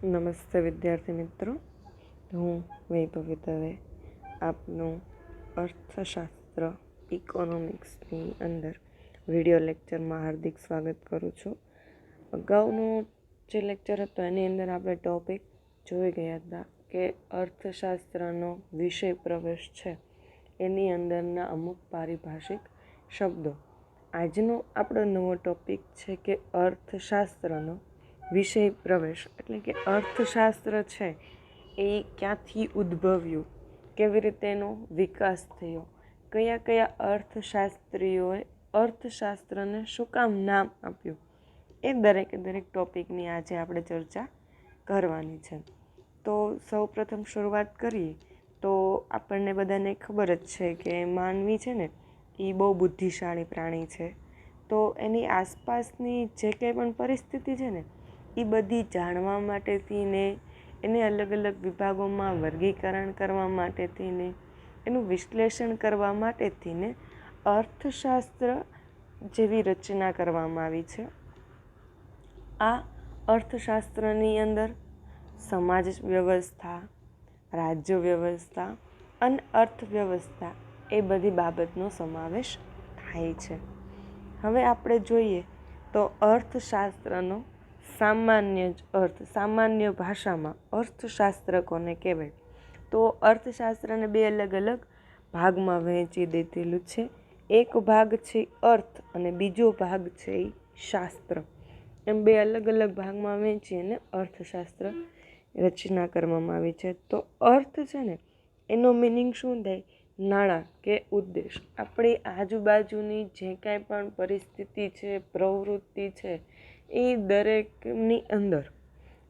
નમસ્તે વિદ્યાર્થી મિત્રો, હું વૈભવી દવે આપનું અર્થશાસ્ત્ર ઇકોનોમિક્સની અંદર વિડીયો લેક્ચરમાં હાર્દિક સ્વાગત કરું છું. અગાઉનું જે લેક્ચર હતો એની અંદર આપણે ટૉપિક જોઈ ગયા હતા કે અર્થશાસ્ત્રનો વિષય પ્રવેશ છે એની અંદરના અમુક પારિભાષિક શબ્દો. આજનો આપણો નવો ટૉપિક છે કે અર્થશાસ્ત્રનો વિષય પ્રવેશ, એટલે કે અર્થશાસ્ત્ર છે એ ક્યાંથી ઉદ્ભવ્યું, કેવી રીતે એનો વિકાસ થયો, કયા કયા અર્થશાસ્ત્રીઓએ અર્થશાસ્ત્રને શું કામ નામ આપ્યું, એ દરેક ટૉપિકની આજે આપણે ચર્ચા કરવાની છે. તો સૌપ્રથમ શરૂઆત કરીએ તો આપણને બધાને ખબર જ છે કે માનવી છે ને એ બહુ બુદ્ધિશાળી પ્રાણી છે. તો એની આસપાસની જે કંઈ પણ પરિસ્થિતિ છે ને એ બધી જાણવા માટેથી ને એને અલગ અલગ વિભાગોમાં વર્ગીકરણ કરવા માટેથી ને એનું વિશ્લેષણ કરવા માટેથી ને અર્થશાસ્ત્ર જેવી રચના કરવામાં આવી છે. આ અર્થશાસ્ત્રની અંદર સમાજ વ્યવસ્થા, રાજ્ય વ્યવસ્થા અને અર્થવ્યવસ્થા એ બધી બાબતનો સમાવેશ થાય છે. હવે આપણે જોઈએ તો અર્થશાસ્ત્રનો સામાન્ય ભાષામાં અર્થશાસ્ત્ર કોને કહેવાય? તો અર્થશાસ્ત્રને બે અલગ અલગ ભાગમાં વહેંચી દીધેલું છે. એક ભાગ છે અર્થ અને બીજો ભાગ છે શાસ્ત્ર. એમ બે અલગ અલગ ભાગમાં વહેંચીને અર્થશાસ્ત્ર રચના કરવામાં આવી છે. તો અર્થ છે ને એનો મિનિંગ શું થાય? નાણાં કે ઉદ્દેશ. આપણી આજુબાજુની જે કાંઈ પણ પરિસ્થિતિ છે, પ્રવૃત્તિ છે, એ દરેકની અંદર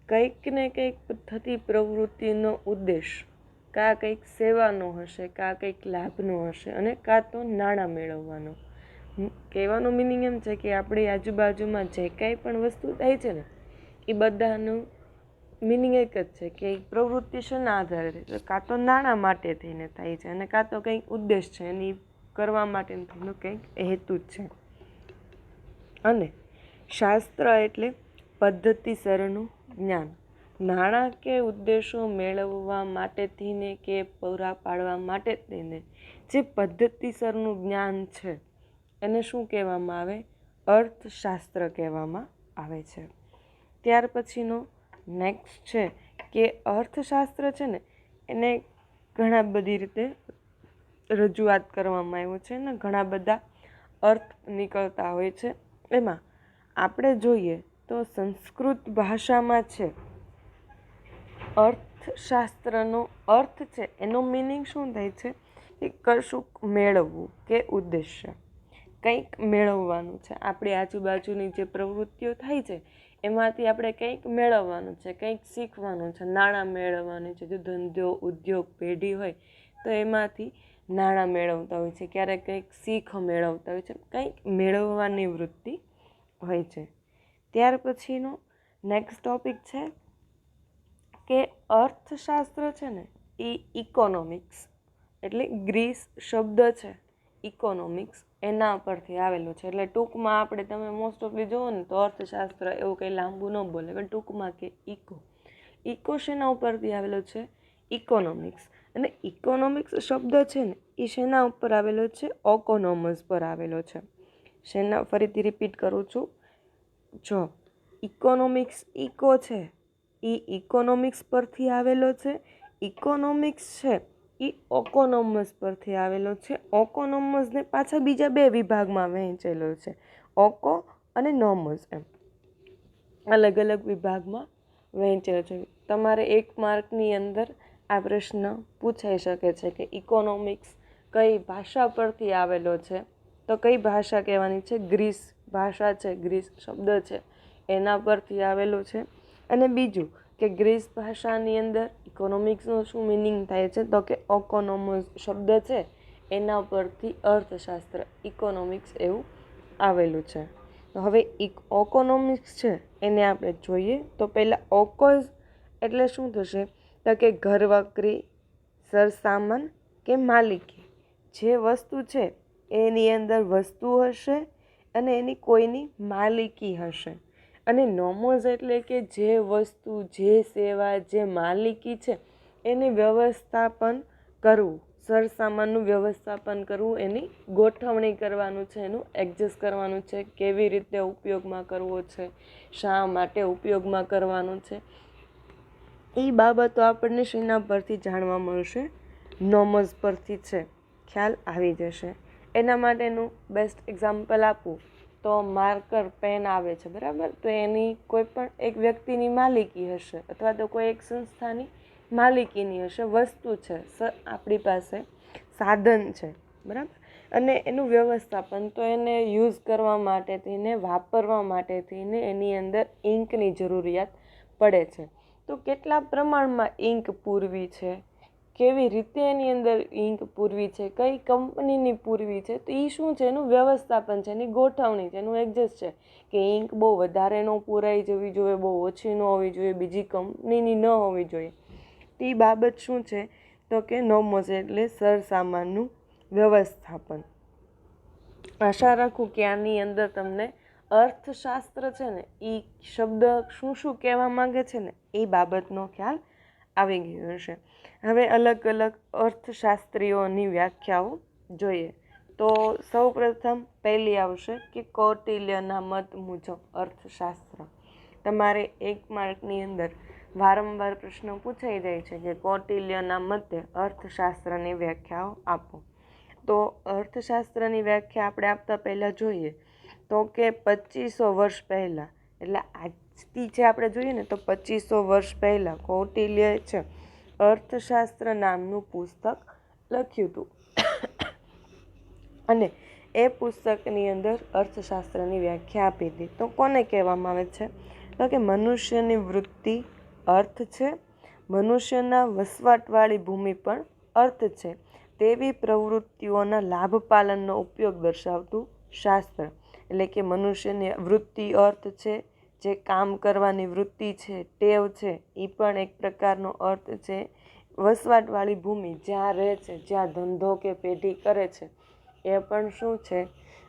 કંઈક ને કંઈક થતી પ્રવૃત્તિનો ઉદ્દેશ કાં કંઈક સેવાનો હશે, કાં કંઈક લાભનો હશે અને કાં તો નાણાં મેળવવાનો. કહેવાનો મિનિંગ એમ છે કે આપણી આજુબાજુમાં જે કાંઈ પણ વસ્તુ થાય છે ને એ બધાનું મિનિંગ એક જ છે કે પ્રવૃત્તિ શેના આધારે થાય, કાં તો નાણાં માટે થઈને થાય છે અને કાં તો કંઈક ઉદ્દેશ છે એની કરવા માટેનો કંઈક હેતુ જ છે. અને શાસ્ત્ર એટલે પદ્ધતિસરનું જ્ઞાન. નાણાં કે ઉદ્દેશો મેળવવા માટેથી ને કે પૂરા પાડવા માટે થઈને જે પદ્ધતિસરનું જ્ઞાન છે એને શું કહેવામાં આવે? અર્થશાસ્ત્ર કહેવામાં આવે છે. ત્યાર પછીનો નેક્સ્ટ છે કે અર્થશાસ્ત્ર છે ને એને ઘણા બધી રીતે રજૂઆત કરવામાં આવ્યું છે ને ઘણા બધા અર્થ નીકળતા હોય છે. એમાં આપણે જોઈએ તો સંસ્કૃત ભાષામાં છે અર્થશાસ્ત્રનો અર્થ છે એનો મિનિંગ શું થાય છે કે કશુંક મેળવવું કે ઉદ્દેશ્ય, કંઈક મેળવવાનું છે. આપણી આજુબાજુની જે પ્રવૃત્તિઓ થાય છે એમાંથી આપણે કંઈક મેળવવાનું છે, કંઈક શીખવાનું છે, નાણાં મેળવવાનું છે. જો ધંધો, ઉદ્યોગ, પેઢી હોય તો એમાંથી નાણાં મેળવતા હોય છે, ક્યારેક કંઈક શીખ મેળવતા હોય છે, કંઈક મેળવવાની વૃત્તિ હોય છે. ત્યાર પછીનો નેક્સ્ટ ટૉપિક છે કે અર્થશાસ્ત્ર છે ને એ ઇકોનોમિક્સ, એટલે ગ્રીસ શબ્દ છે ઇકોનોમિક્સ એના પરથી આવેલું છે. એટલે ટૂંકમાં આપણે તમે મોસ્ટ ઓફલી જુઓ ને તો અર્થશાસ્ત્ર એવું કંઈ લાંબુ ન બોલે, પણ ટૂંકમાં કે ઇકો શેના ઉપરથી આવેલો છે? ઇકોનોમિક્સ. અને ઇકોનોમિક્સ શબ્દ છે ને એ શેના ઉપર આવેલો છે? ઓકોનોમસ પર આવેલો છે. શેના, ફરીથી રિપીટ કરું છું, જો ઇકોનોમિક્સ ઇકો છે એ ઇકોનોમિક્સ પરથી આવેલો છે. ઇકોનોમિક્સ છે એ ઓકોનોમસ પરથી આવેલો છે. ઓકોનોમસને પાછા બીજા બે વિભાગમાં વહેંચેલો છે, ઓકો અને નોમસ, એમ અલગ અલગ વિભાગમાં વહેંચેલો છે. તમારે 1 માર્કની અંદર આ પ્રશ્ન પૂછાઈ શકે છે કે ઇકોનોમિક્સ કઈ ભાષા પરથી આવેલો છે? તો કઈ ભાષા કહેવાની છે? ગ્રીસ ભાષા છે, ગ્રીસ શબ્દ છે એના પરથી આવેલો છે. અને બીજું કે ગ્રીસ ભાષાની અંદર ઇકોનોમિક્સનો શું મિનિંગ થાય છે? તો કે ઓકોનોમસ શબ્દ છે એના પરથી અર્થશાસ્ત્ર ઇકોનોમિક્સ એવું આવેલું છે. તો હવે ઓકોનોમિક્સ છે એને આપણે જોઈએ તો પહેલાં ઓકોઝ એટલે શું થશે? તો કે ઘરવકરી, સરસામાન કે માલિકી. જે વસ્તુ છે એની અંદર વસ્તુ હશે અને એની કોઈની માલિકી હશે. અને નોમોસ એટલે કે જે વસ્તુ, જે સેવા, જે માલિકી છે એની વ્યવસ્થાપન કરવું, સરસામાનનું વ્યવસ્થાપન કરવું, એની ગોઠવણી કરવાનું છે, એનું એડજસ્ટ કરવાનું છે, કેવી રીતે ઉપયોગમાં કરવો છે, શા માટે ઉપયોગમાં કરવાનું છે, એ બાબતો આપણને શેના પરથી જાણવા મળશે? નોમોસ પરથી છે, ખ્યાલ આવી જશે. એના માટેનું બેસ્ટ એક્ઝામ્પલ આપું તો માર્કર પેન આવે છે, બરાબર? તો એની કોઈ પણ એક વ્યક્તિની માલિકી હશે અથવા તો કોઈ એક સંસ્થાની માલિકીની હશે, વસ્તુ છે, આપણી પાસે સાધન છે, બરાબર? અને એનું વ્યવસ્થાપન, તો એને યુઝ કરવા માટે થઈને, વાપરવા માટે થઈને એની અંદર ઇંકની જરૂરિયાત પડે છે. તો કેટલા પ્રમાણમાં ઇંક પૂરવી છે, કેવી રીતે એની અંદર ઇંક પૂરવી છે, કઈ કંપનીની પૂરવી છે, તો એ શું છે? એનું વ્યવસ્થાપન છે, એની ગોઠવણી છે, એનું એડજસ્ટ છે કે ઇંક બહુ વધારે ન પૂરાઈ જવી જોઈએ, બહુ ઓછી ન હોવી જોઈએ, બીજી કંપનીની ન હોવી જોઈએ. તો એ બાબત શું છે? તો કે નોમોસ એટલે સરસામાનનું વ્યવસ્થાપન. આશા રાખું કે આની અંદર તમને અર્થશાસ્ત્ર છે ને એ શબ્દ શું શું કહેવા માંગે છે ને એ બાબતનો ખ્યાલ આવી ગયો હશે. હવે અલગ અલગ અર્થશાસ્ત્રીઓની વ્યાખ્યાઓ જોઈએ. તો સૌપ્રથમ પહેલી આવશે કે કૌટિલ્યના મત મુજબ અર્થશાસ્ત્ર. તમારે 1 માર્કની અંદર વારંવાર પ્રશ્ન પૂછાઈ જાય છે કે કૌટિલ્યના મતે અર્થશાસ્ત્રની વ્યાખ્યાઓ આપો. તો અર્થશાસ્ત્રની વ્યાખ્યા આપણે આપતા પહેલાં જોઈએ તો કે 2500 વર્ષ પહેલાં, એટલે આજથી જે આપણે જોઈએ ને તો 2500 વર્ષ પહેલાં કૌટિલ્યએ છે અર્થશાસ્ત્ર નામનું પુસ્તક લખ્યું હતું. અને એ પુસ્તકની અંદર અર્થશાસ્ત્રની વ્યાખ્યા આપી હતી. તો કોને કહેવામાં આવે છે? તો કે મનુષ્યની વૃત્તિ અર્થ છે, મનુષ્યના વસવાટવાળી ભૂમિ પણ અર્થ છે તેવી પ્રવૃત્તિઓના લાભ પાલનનો ઉપયોગ દર્શાવતું શાસ્ત્ર. એટલે કે મનુષ્યની વૃત્તિ અર્થ છે, જે કામ કરવાની વૃત્તિ છે, ટેવ છે, એ પણ એક પ્રકારનો અર્થ છે. વસવાટવાળી ભૂમિ, જ્યાં રહે છે, જ્યાં ધંધો કે પેઢી કરે છે, એ પણ શું છે?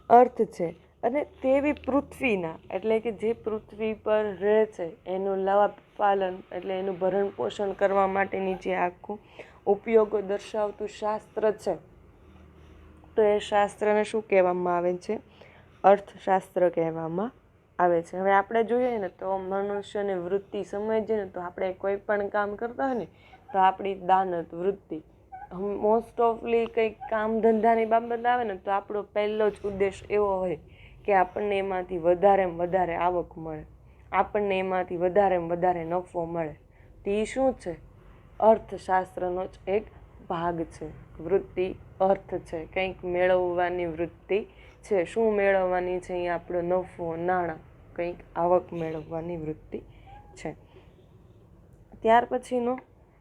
અર્થ છે. અને તેવી પૃથ્વીના, એટલે કે જે પૃથ્વી પર રહે છે એનું લાભ પાલન, એટલે એનું ભરણ પોષણ કરવા માટેની જે આખું ઉપયોગો દર્શાવતું શાસ્ત્ર છે, તો એ શાસ્ત્રને શું કહેવામાં આવે છે? અર્થશાસ્ત્ર કહેવામાં આવે છે. હવે આપણે જોઈએ ને તો મનુષ્યની વૃત્તિ સમજીએ ને તો આપણે કોઈ પણ કામ કરતા હોય ને તો આપણી દાનત વૃત્તિ, મોસ્ટ ઓફલી કંઈક કામ ધંધાની બાબત આવે ને તો આપણો પહેલો જ ઉદ્દેશ એવો હોય કે આપણને એમાંથી વધારે આવક મળે, આપણને એમાંથી વધારે નફો મળે. તો એ શું છે? અર્થશાસ્ત્રનો જ એક ભાગ છે. વૃત્તિ અર્થ છે, કંઈક મેળવવાની વૃત્તિ છે. શું મેળવવાની છે? અહીંયા આપણો નફો, નાણાં, કંઈક આવક મેળવવાની વૃત્તિ છે. ત્યાર પછીનો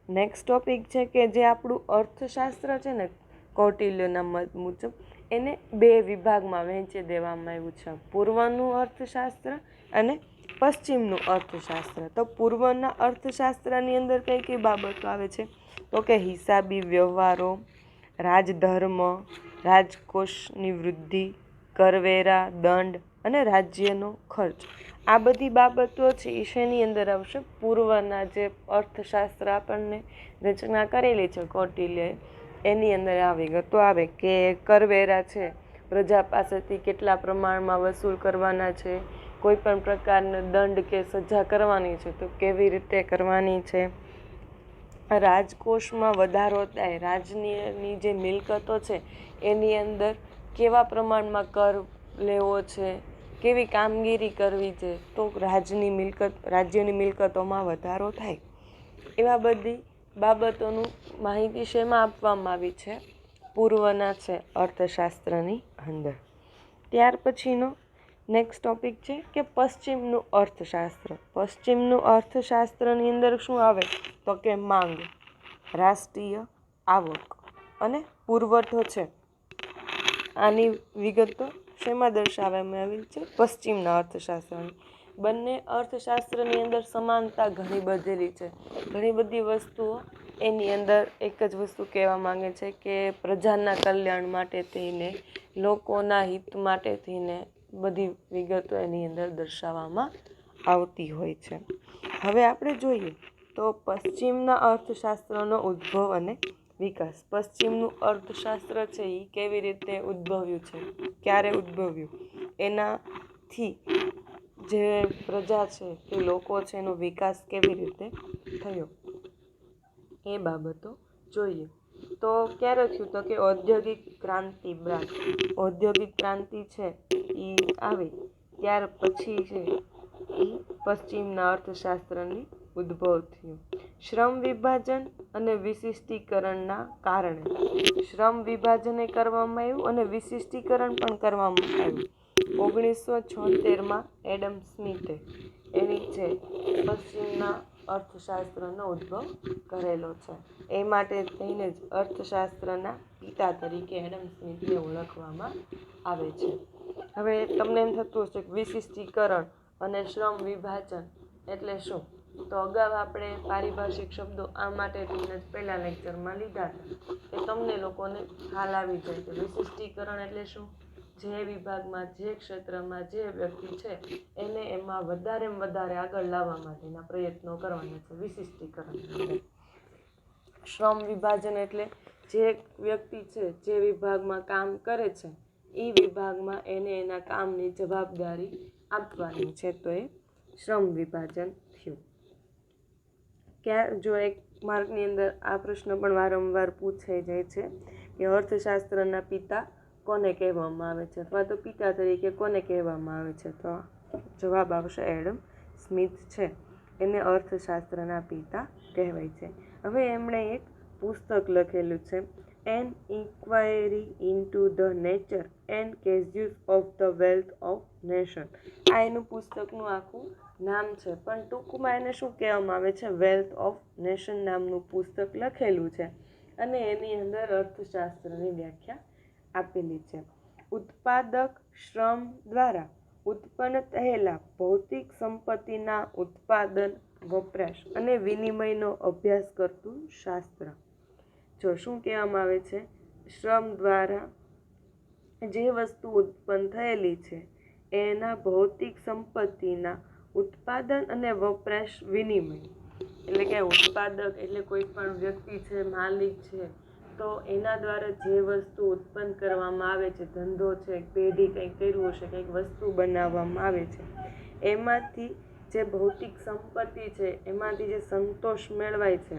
નેક્સ્ટ ટોપિક છે કે જે આપણું અર્થશાસ્ત્ર છે ને કૌટિલ્યના મત મુજબ એને 2 વિભાગમાં વહેંચી દેવામાં આવ્યું છે, પૂર્વનું અર્થશાસ્ત્ર અને પશ્ચિમનું અર્થશાસ્ત્ર. તો પૂર્વના અર્થશાસ્ત્રની અંદર કઈ કઈ બાબતો આવે છે? તો કે હિસાબી વ્યવહારો, રાજધર્મ, રાજકોષની વૃદ્ધિ, કરવેરા, દંડ અને રાજ્યનો ખર્ચ. આ બધી બાબતો છે એ શેની અંદર આવશે? પૂર્વના જે અર્થશાસ્ત્ર આપણને રચના કરેલી છે કૌટિલ્યએ એની અંદર આ વિગતો આવે કે કરવેરા છે, પ્રજા પાસેથી કેટલા પ્રમાણમાં વસૂલ કરવાના છે, કોઈ પણ પ્રકારનો દંડ કે સજા કરવાની છે તો કેવી રીતે કરવાની છે, રાજકોષમાં વધારો થાય, રાજની જે મિલકતો છે એની અંદર કેવા પ્રમાણમાં કર લેવો છે, કેવી કામગીરી કરવી છે તો રાજ્યની મિલકતોમાં વધારો થાય. એવા બધી બાબતોનું માહિતી શેમાં આપવામાં આવી છે? પૂર્વના છે અર્થશાસ્ત્રની અંદર. ત્યાર પછીનો નેક્સ્ટ ટોપિક છે કે પશ્ચિમનું અર્થશાસ્ત્ર. પશ્ચિમનું અર્થશાસ્ત્રની અંદર શું આવે? તો કે માંગ, રાષ્ટ્રીય આવક અને પુરવઠો છે. આની વિગતો શેમાં દર્શાવવામાં આવી છે? પશ્ચિમના અર્થશાસ્ત્રની. બંને અર્થશાસ્ત્રની અંદર સમાનતા ઘણી બધેલી છે. ઘણી બધી વસ્તુઓ એની અંદર એક જ વસ્તુ કહેવા માંગે છે કે પ્રજાના કલ્યાણ માટે થઈને, લોકોના હિત માટે થઈને બધી વિગતો એની અંદર દર્શાવવામાં આવતી હોય છે. હવે આપણે જોઈએ તો પશ્ચિમના અર્થશાસ્ત્રનો ઉદ્ભવ અને વિકાસ. પશ્ચિમનું અર્થશાસ્ત્ર છે એ કેવી રીતે ઉદ્ભવ્યું છે, ક્યારે ઉદ્ભવ્યું, એનાથી જે પ્રજા છે કે લોકો છે એનો વિકાસ કેવી રીતે થયો એ બાબતો જોઈએ. તો ક્યારે થયું તો કે ઔદ્યોગિક ક્રાંતિ બાદ. ઔદ્યોગિક ક્રાંતિ છે એ આવી ત્યાર પછી છે એ પશ્ચિમના અર્થશાસ્ત્રની ઉદ્ભવ થયું. શ્રમ વિભાજન અને વિશિષ્ટીકરણના કારણે. શ્રમ વિભાજન કરવામાં આવ્યું અને વિશિષ્ટીકરણ પણ કરવામાં આવ્યું. 1976માં એડમ સ્મિથે એની છે પશ્ચિમના અર્થશાસ્ત્રનો ઉદ્ભવ કરેલો છે. એ માટે થઈને જ અર્થશાસ્ત્રના પિતા તરીકે એડમ સ્મિથને ઓળખવામાં આવે છે. હવે તમને એમ થતું હશે કે વિશિષ્ટીકરણ અને શ્રમ વિભાજન એટલે શું? તો અગાઉ આપણે પારિભાષિક શબ્દો આ માટે થઈને જ પહેલા લેક્ચરમાં લીધા હતા કે તમને લોકોને ખ્યાલ આવી જાય કે વિશિષ્ટીકરણ એટલે શું. જે વિભાગમાં, જે ક્ષેત્રમાં જે વ્યક્તિ છે એને એમાં વધારે આગળ લાવવા માટેના પ્રયત્નો કરવાના છે વિશિષ્ટીકરણ. શ્રમ વિભાજન એટલે જે વ્યક્તિ છે જે વિભાગમાં કામ કરે છે એ વિભાગમાં એને એના કામની જવાબદારી આપવાની છે, તો એ શ્રમ વિભાજન થયું. જો એક માર્કની અંદર આ પ્રશ્ન પણ વારંવાર પૂછાઈ જાય છે કે અર્થશાસ્ત્રના પિતા કોને કહેવામાં આવે છે, અથવા તો પિતા તરીકે કોને કહેવામાં આવે છે, તો જવાબ આવશે એડમ સ્મિથ છે એને અર્થશાસ્ત્રના પિતા કહેવાય છે. હવે એમણે એક પુસ્તક લખેલું છે an inquiry into the nature and causes of the wealth of nation. આ એનું પુસ્તકનું આખું નામ છે, પણ ટૂંકમાં એને શું કહેવામાં આવે છે, વેલ્થ ઓફ નેશન નામનું પુસ્તક લખેલું છે અને એની અંદર અર્થશાસ્ત્રની વ્યાખ્યા આપેલી છે. ઉત્પાદક શ્રમ દ્વારા ઉત્પન્ન થયેલા ભૌતિક સંપત્તિના ઉત્પાદન, વપરાશ અને વિનિમયનો અભ્યાસ કરતું શાસ્ત્ર. જો શું કહેવામાં આવે છે, શ્રમ દ્વારા જે વસ્તુ ઉત્પન્ન થયેલી છે એના ભૌતિક સંપત્તિના ઉત્પાદન અને વપરાશ, વિનિમય. એટલે કે ઉત્પાદક એટલે કોઈ પણ વ્યક્તિ છે, માલિક છે, તો એના દ્વારા જે વસ્તુ ઉત્પન્ન કરવામાં આવે છે, ધંધો છે, પેઢી કંઈક કર્યું હશે, કંઈક વસ્તુ બનાવવામાં આવે છે, એમાંથી જે ભૌતિક સંપત્તિ છે એમાંથી જે સંતોષ મેળવાય છે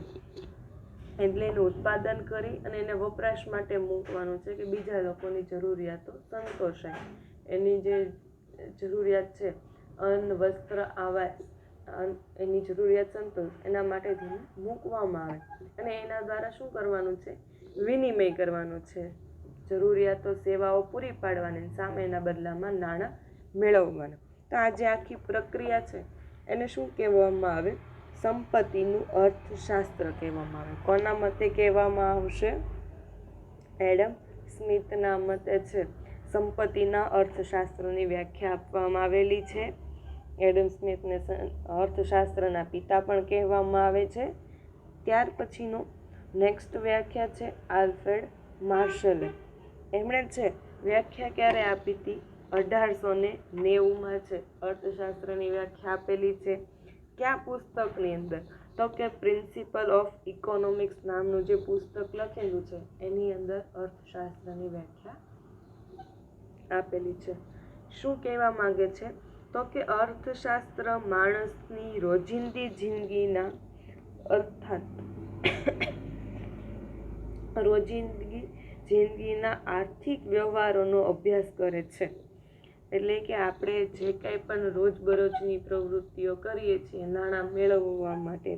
એટલે એનું ઉત્પાદન કરી અને એને વપરાશ માટે મૂકવાનું છે કે બીજા લોકોની જરૂરિયાતો સંતોષાય. એની જે જરૂરિયાત છે અન્ન, વસ્ત્ર, આવાસ, એની જરૂરિયાત સંતોષ એના માટે મૂકવામાં આવે અને એના દ્વારા શું કરવાનું છે, વિનિમય કરવાનું છે. જરૂરિયાતો, સેવાઓ પૂરી પાડવાની, સામેના બદલામાં નાણાં મેળવવાના. તો આ જે આખી પ્રક્રિયા છે એને શું કહેવામાં આવે, સંપત્તિનું અર્થશાસ્ત્ર કહેવામાં આવે. કોના મતે કહેવામાં આવશે, એડમ સ્મિથના મતે છે સંપત્તિના અર્થશાસ્ત્રની વ્યાખ્યા આપવામાં આવેલી છે. એડમ સ્મિથને અર્થશાસ્ત્રના પિતા પણ કહેવામાં આવે છે. ત્યાર પછીનો નેક્સ્ટ વ્યાખ્યા છે આલ્ફ્રેડ માર્શલે. એમણે છે વ્યાખ્યા ક્યારે આપી હતી, 1890માં છે અર્થશાસ્ત્રની વ્યાખ્યા આપેલી છે. કયા પુસ્તકની અંદર, તો કે પ્રિન્સિપલ ઓફ ઇકોનોમિક્સ નામનું જે પુસ્તક લખેલું છે એની અંદર અર્થશાસ્ત્રની વ્યાખ્યા આપેલી છે. શું કહેવા માંગે છે, તો કે અર્થશાસ્ત્ર માણસની રોજિંદી જિંદગીના અર્થાત રોજિંદગી જિંદગીના આર્થિક વ્યવહારોનો અભ્યાસ કરે છે. એટલે કે આપણે જે કાંઈ પણ રોજબરોજની પ્રવૃત્તિઓ કરીએ છીએ નાણાં મેળવવા માટે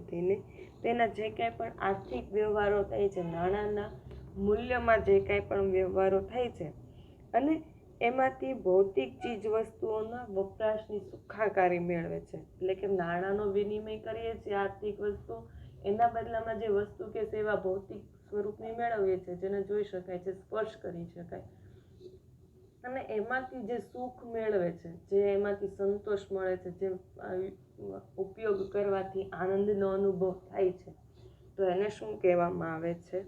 તેના જે કાંઈ પણ આર્થિક વ્યવહારો થાય છે, નાણાંના મૂલ્યમાં જે કાંઈ પણ વ્યવહારો થાય છે અને એમાંથી ભૌતિક ચીજ વસ્તુઓના વપરાશની સુખાકારી મેળવે છે. એટલે કે નાણાંનો વિનિમય કરીએ છીએ આર્થિક વસ્તુ, એના બદલામાં જે વસ્તુ કે સેવા ભૌતિક સ્વરૂપની મેળવીએ છીએ, જેને જોઈ શકાય છે, સ્પર્શ કરી શકાય અને એમાંથી જે સુખ મેળવે છે, જે એમાંથી સંતોષ મળે છે, જે ઉપયોગ કરવાથી આનંદનો અનુભવ થાય છે, તો એને શું કહેવામાં આવે છે,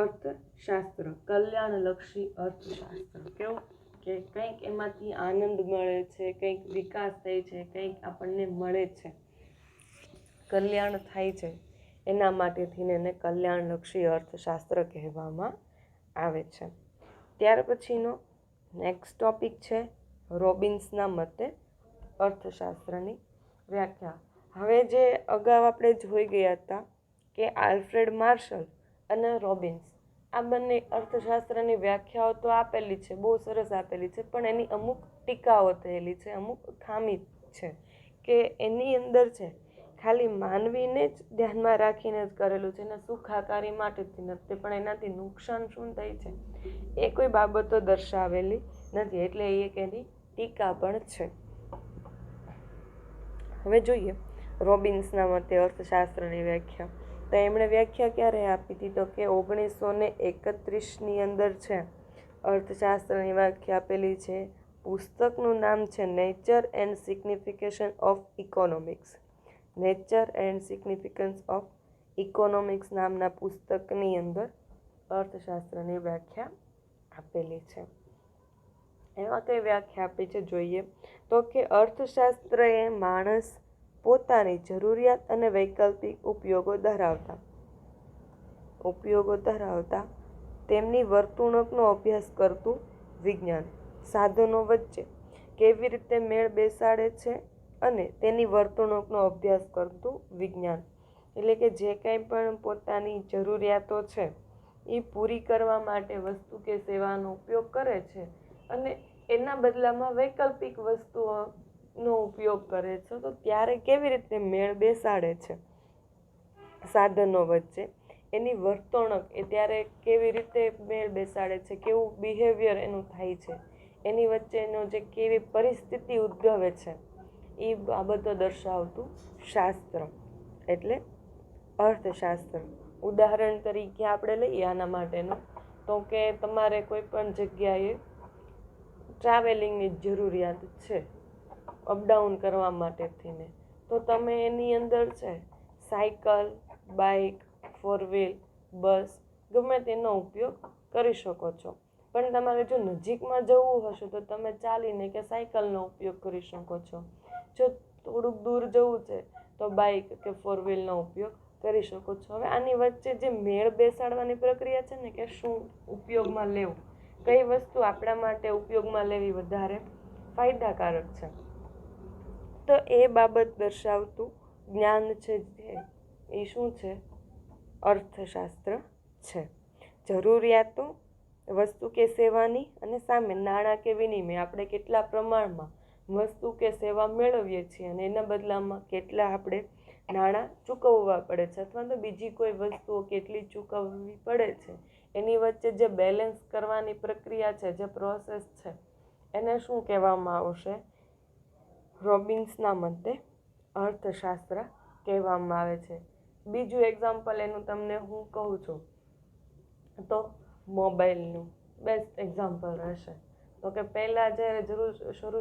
અર્થશાસ્ત્ર, કલ્યાણલક્ષી અર્થશાસ્ત્ર. કેવું કે કંઈક એમાંથી આનંદ મળે છે, કંઈક વિકાસ થાય છે, કંઈક આપણને મળે છે, કલ્યાણ થાય છે, એના માટેથી એને કલ્યાણલક્ષી અર્થશાસ્ત્ર કહેવામાં આવે છે. ત્યાર પછીનો નેક્સ્ટ ટોપિક છે રોબિન્સના મતે અર્થશાસ્ત્રની વ્યાખ્યા. હવે જે અગાઉ આપણે જોઈ ગયા હતા કે આલ્ફ્રેડ માર્શલ અને રોબિન્સ આ બંને અર્થશાસ્ત્રની વ્યાખ્યાઓ તો આપેલી છે, બહુ સરસ આપેલી છે, પણ એની અમુક ટીકાઓ થયેલી છે, અમુક ખામી છે કે એની અંદર છે ખાલી માનવીને જ ધ્યાનમાં રાખીને જ કરેલું છે અને સુખાકારી માટે જ નથી, પણ એનાથી નુકસાન શું થાય છે એ કોઈ બાબતો દર્શાવેલી નથી, એટલે એક એની ટીકા પણ છે. હવે જોઈએ રોબિન્સના મતે અર્થશાસ્ત્રની વ્યાખ્યા. તો એમણે વ્યાખ્યા ક્યારે આપી હતી? તો કે 1931ની અંદર છે અર્થશાસ્ત્રની વ્યાખ્યા આપેલી છે. પુસ્તકનું નામ છે nature and signification of economics. Nature and significance of economics નામના પુસ્તકની અંદર અર્થશાસ્ત્રની વ્યાખ્યા આપેલી છે. એમાં કઈ વ્યાખ્યા આપી છે જોઈએ તો કે અર્થશાસ્ત્ર એ માણસ પોતાની જરૂરિયાત અને વૈકલ્પિક ઉપયોગો ધરાવતા તેમની વર્તણૂકનો અભ્યાસ કરતું વિજ્ઞાન. સાધનો વચ્ચે કેવી રીતે મેળ બેસાડે છે અને તેની વર્તણૂકનો અભ્યાસ કરતું વિજ્ઞાન. એટલે કે જે કંઈ પણ પોતાની જરૂરિયાતો છે એ પૂરી કરવા માટે વસ્તુ કે સેવાનો ઉપયોગ કરે છે અને એના બદલામાં વૈકલ્પિક વસ્તુઓનો ઉપયોગ કરે છે, તો ત્યારે કેવી રીતે મેળ બેસાડે છે સાધનો વચ્ચે, એની વર્તણૂક એ ત્યારે કેવી રીતે મેળ બેસાડે છે, કેવું બિહેવિયર એનું થાય છે, એની વચ્ચેનો જે કેવી પરિસ્થિતિ ઉદ્ભવે છે એ બાબતો દર્શાવતું શાસ્ત્ર એટલે અર્થશાસ્ત્ર. ઉદાહરણ તરીકે આપણે લઈએ આના માટેનું તો કે તમારે કોઈ પણ જગ્યાએ ટ્રાવેલિંગની જરૂરિયાત છે અપડાઉન કરવા માટે થઈને, તો તમે એની અંદર છે સાયકલ, બાઇક, ફોર વ્હીલ, બસ ગમે તેનો ઉપયોગ કરી શકો છો. પણ તમારે જો નજીકમાં જવું હશે તો તમે ચાલીને કે સાયકલનો ઉપયોગ કરી શકો છો. જો થોડુંક દૂર જવું છે તો બાઇક કે ફોર વ્હીલનો ઉપયોગ કરી શકો છો. હવે આની વચ્ચે જે મેળ બેસાડવાની પ્રક્રિયા છે ને કે શું ઉપયોગમાં લેવું, કઈ વસ્તુ આપણા માટે ઉપયોગમાં લેવી વધારે ફાયદાકારક છે, તો એ બાબત દર્શાવતું જ્ઞાન છે એ શું છે? અર્થશાસ્ત્ર છે. જરૂરિયાતો વસ્તુ કે સેવાની અને સામે નાણાં કે વિનિમય, આપણે કેટલા પ્રમાણમાં વસ્તુ કે સેવા મેળવીએ છીએ અને એના બદલામાં કેટલા આપણે નાણાં ચૂકવવા પડે છે અથવા તો બીજી કોઈ વસ્તુઓ કેટલી ચૂકવવી પડે છે, એની વચ્ચે જે બેલેન્સ કરવાની પ્રક્રિયા છે, જે પ્રોસેસ છે, એને શું કહેવામાં આવશે? રોબિન્સના મતે અર્થશાસ્ત્ર કહેવામાં આવે છે. બીજું એક્ઝામ્પલ એનું તમને હું કહું છું તો મોબાઈલનું બેસ્ટ એક્ઝામ્પલ રહેશે. તો કે પહેલાં જ્યારે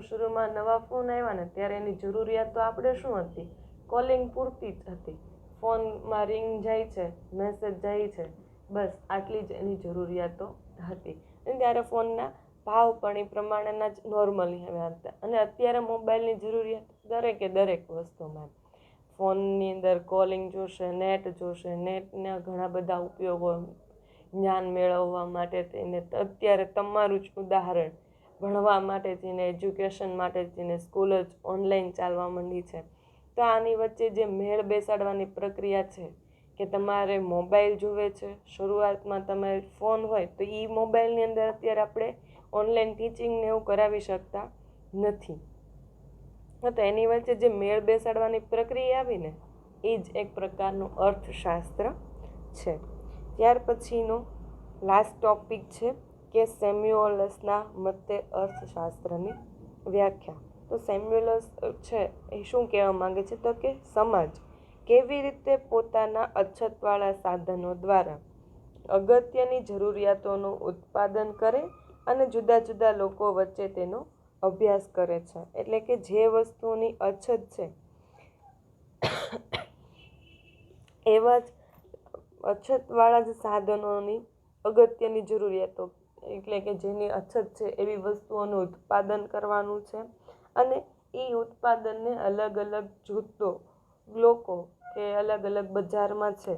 શરૂમાં નવા ફોન આવ્યા ને ત્યારે એની જરૂરિયાત તો આપણે શું હતી? કોલિંગ પૂરતી જ હતી. ફોનમાં રિંગ જાય છે, મેસેજ જાય છે, બસ આટલી જ એની જરૂરિયાતો હતી. અને ત્યારે ફોનના ભાવ પણ એ પ્રમાણેના જ નોર્મલી હતા. અને અત્યારે મોબાઈલની જરૂરિયાત દરેક વસ્તુમાં. ફોનની અંદર કોલિંગ જોશે, નેટ જોશે, નેટના ઘણા બધા ઉપયોગો, જ્ઞાન મેળવવા માટે થઈને અત્યારે તમારું જ ઉદાહરણ, ભણવા માટે થઈને, એજ્યુકેશન માટે થઈને સ્કૂલ જ ઓનલાઈન ચાલવા માંડી છે. તો આની વચ્ચે જે મેળ બેસાડવાની પ્રક્રિયા છે કે તમારે મોબાઈલ જોવે છે, શરૂઆતમાં તમારે ફોન હોય તો એ મોબાઈલની અંદર અત્યારે આપણે ઓનલાઈન ટીચિંગને એવું કરાવી શકતા નથી. તો એની વચ્ચે જે મેળ બેસાડવાની પ્રક્રિયા આવી ને એ જ એક પ્રકારનું અર્થશાસ્ત્ર છે. ત્યાર પછીનો લાસ્ટ ટોપિક છે કે સેમ્યુઅલ્સના મતે અર્થશાસ્ત્રની વ્યાખ્યા. તો સેમ્યુઅલ્સ છે એ શું કહેવા માંગે છે? તો કે સમાજ કેવી રીતે પોતાના અછતવાળા સાધનો દ્વારા અગત્યની જરૂરિયાતોનું ઉત્પાદન કરે અને જુદા જુદા લોકો વચ્ચે તેનો અભ્યાસ કરે છે. એટલે કે જે વસ્તુની અછત છે એવા જ અછતવાળા જ સાધનોની અગત્યની જરૂરિયાતો એટલે કે જેની અછત છે એવી વસ્તુઓનું ઉત્પાદન કરવાનું છે અને એ ઉત્પાદનને અલગ અલગ જૂથો લોકો કે અલગ અલગ બજારમાં છે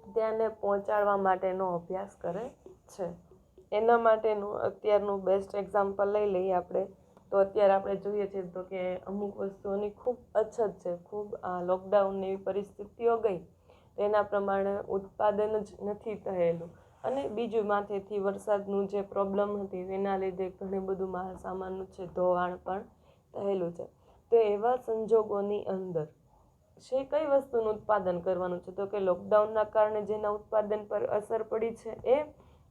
ત્યાંને પહોંચાડવા માટેનો અભ્યાસ કરે છે. એના માટેનું અત્યારનું બેસ્ટ એક્ઝામ્પલ લઈ લઈએ આપણે, તો અત્યારે આપણે જોઈએ છીએ તો કે અમુક વસ્તુઓની ખૂબ અછત છે, ખૂબ લોકડાઉનની એવી પરિસ્થિતિઓ ગઈ તેના પ્રમાણે ઉત્પાદન જ નથી થયેલું અને બીજું માથેથી વરસાદનું જે પ્રોબ્લેમ હતી એના લીધે ઘણું બધું માલ સામાનનું છે ધોવાણ પણ થયેલું છે. તો એવા સંજોગોની અંદર છે કઈ વસ્તુનું ઉત્પાદન કરવાનું છે, તો કે લોકડાઉનના કારણે જેના ઉત્પાદન પર અસર પડી છે એ,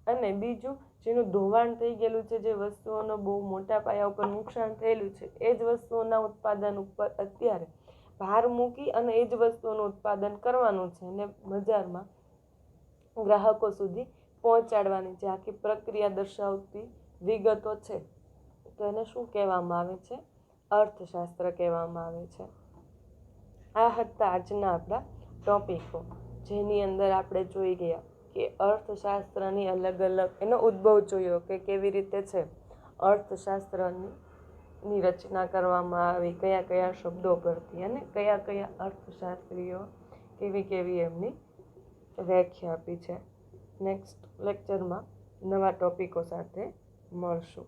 અને બીજું જેનું ધોવાણ થઈ ગયેલું છે, જે વસ્તુઓનો બહુ મોટા પાયા ઉપર નુકસાન થયેલું છે એ જ વસ્તુઓના ઉત્પાદન ઉપર અત્યારે ભાર મૂકી અને એ જ વસ્તુઓનું ઉત્પાદન કરવાનું છે અને બજારમાં ગ્રાહકો સુધી પહોંચાડવાની જે આખી પ્રક્રિયા દર્શાવતી વિગતો છે. તો એને શું કહેવામાં આવે છે? અર્થશાસ્ત્ર કહેવામાં આવે છે. આ હતા આજના આપણા ટોપિકો, જેની અંદર આપણે જોઈ ગયા કે અર્થશાસ્ત્રની અલગ અલગ એનો ઉદ્ભવ જોયો કે કેવી રીતે છે અર્થશાસ્ત્રની રચના કરવામાં આવી, કયા કયા શબ્દો પરથી અને કયા કયા અર્થશાસ્ત્રીઓ કેવી કેવી એમની વ્યાખ્યા આપી છે. નેક્સ્ટ લેક્ચરમાં નવા ટોપિકો સાથે મળશું.